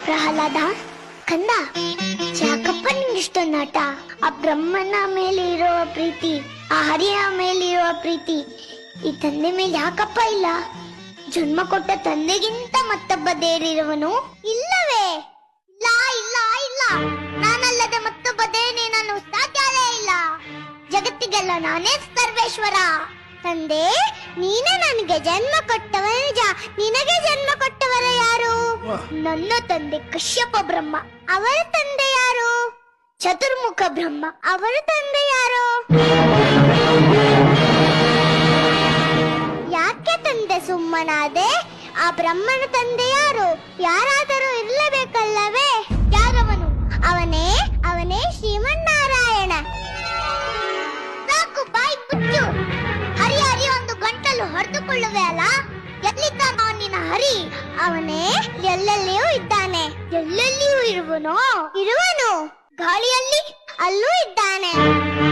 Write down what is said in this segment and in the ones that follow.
ಪ್ರಹ್ಲಾದ ಕಂದ, ಯಾಕಪ್ಪ ನಿಂಗಿಷ್ಟೊಂದು ಆಟ? ಆ ಬ್ರಹ್ಮನ ಮೇಲೆ ಇರೋ ಪ್ರೀತಿ, ಆ ಹರಿಯ ಮೇಲೆ ಇರೋ ಪ್ರೀತಿ ಈ ತಂದೆ ಮೇಲೆ ಯಾಕಪ್ಪ ಇಲ್ಲ? ಜನ್ಮ ಕೊಟ್ಟ ತಂದೆಗಿಂತ ಮತ್ತೊಬ್ಬ ದೇರಿರುವನು ಇಲ್ಲವೇ? ಇಲ್ಲ ಇಲ್ಲ ಇಲ್ಲ, ನಾನಲ್ಲದೆ ಮತ್ತೊಬ್ಬ ದೇವನೇ ನಾನು ಸಾಧ್ಯವೇ ಇಲ್ಲ. ಜಗತ್ತಿಗೆಲ್ಲ ನಾನೇ ಸರ್ವೇಶ್ವರ. ತಂದೆ, ನೀನೇ ನನಗೆ ಜನ್ಮ ಕೊಟ್ಟವ ನಿಜ. ನಿನಗೆ ಜನ್ಮ ಕೊಟ್ಟವರ ಯಾರು? ನನ್ನ ತಂದೆ ಕಶ್ಯಪ ಬ್ರಹ್ಮ. ಅವರ ತಂದೆ ಯಾರು? ಚತುರ್ಮುಖ ಬ್ರಹ್ಮ. ಅವರ ತಂದೆ ಯಾರು? ಯಾಕೆ ತಂದೆ ಸುಮ್ಮನಾದೆ? ಆ ಬ್ರಹ್ಮನ ತಂದೆ ಯಾರು? ಯಾರಾದರೂ ಇರಲೇಬೇಕಲ್ಲವೇ? ಯಾರವನು? ಅವನೇ ಅವನೇ ಶ್ರೀಮನ್ನಾರಾಯಣ. ಸಾಕು, ಬಾಯಿ ಮುಚ್ಚು. ಹರಿ ಹರಿ ಒಂದು ಗಂಟಲು ಹೊಡೆದುಕೊಳ್ಳುವೆ ಅಲ್ಲ? ಎಲ್ಲಿದ್ದಾನ ನಿನ್ನ ಹರಿ? ಅವನೇ ಎಲ್ಲೆಲ್ಲಿಯೂ ಇದ್ದಾನೆ. ಎಲ್ಲೆಲ್ಲಿಯೂ ಇರುವನೋ? ಇರುವನು. ಗಾಳಿಯಲ್ಲಿ ಅಲ್ಲೂ ಇದ್ದಾನೆ.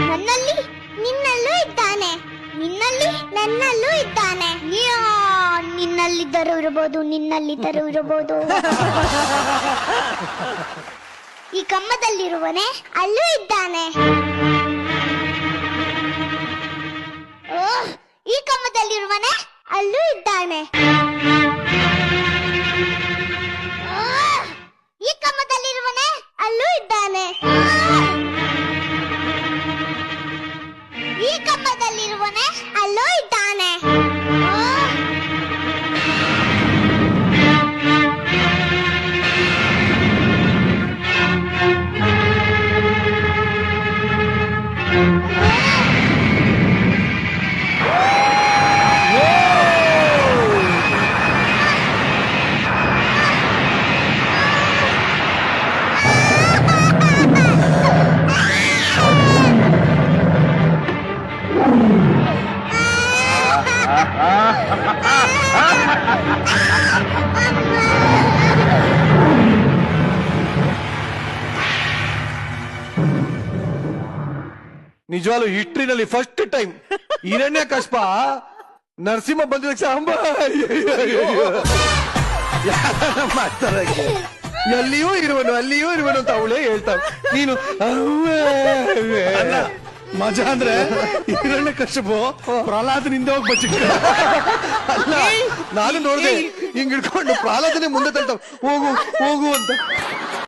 ನನ್ನಲ್ಲಿ ನಿನ್ನಲ್ಲೂ ಇದ್ದಾನೆ. ನಿನ್ನಲ್ಲಿ ನನ್ನಲ್ಲೂ ಇದ್ದಾನೆ. ನಿನ್ನಲ್ಲಿದ್ದರೂ ಇರಬಹುದು, ನಿನ್ನಲ್ಲಿದ್ದರೂ ಇರಬಹುದು. ಈ ಕಮ್ಮದಲ್ಲಿರುವನೇ? ಅಲ್ಲೂ ಇದ್ದಾನೆ. ಈ ಕಮ್ಮದಲ್ಲಿರುವನೇ? ಅಲ್ಲೂ ಇದ್ದಾನೆ. ಈ ಕಮ್ಮದಲ್ಲಿರುವನೇ? ಅಲ್ಲೂ ಇದ್ದಾನೆ. ಈ ಕಮ್ಮದಲ್ಲಿರುವನೇ? ಅಲ್ಲೂ ಇದ್ದಾನೆ. ನಿಜವಾಗ್ಲು ಹಿಸ್ಟ್ರಿನಲ್ಲಿ ಫಸ್ಟ್ ಟೈಮ್ ಹಿರಣ್ಯಕಶ್ಯಪ ನರಸಿಂಹ ಬಂದಿದ ಸಾಂಬ ಮಾಡ್ತಾರೆ. ಎಲ್ಲಿಯೂ ಇರುವನು ಅಲ್ಲಿಯೂ ಇರುವನು ಅಂತ ಅವಳೇ ಹೇಳ್ತಾಳೆ. ನೀನು ಮಜಾ ಅಂದ್ರೆ ಹಿರಣ್ಯಕಶ್ಯಪ ಪ್ರಹ್ಲಾದನಿಂದ ಹೋಗಿ ಬಚ್ಚಿಟ್ಟ. ಅಲ್ಲ, ನಾನು ನೋಡಿದೆ ಹಿಂಗ್ ಹಿಡ್ಕೊಂಡು ಪ್ರಹ್ಲಾದನೇ ಮುಂದೆ ತಳ್ತಾವ, ಹೋಗು ಹೋಗು ಅಂತ.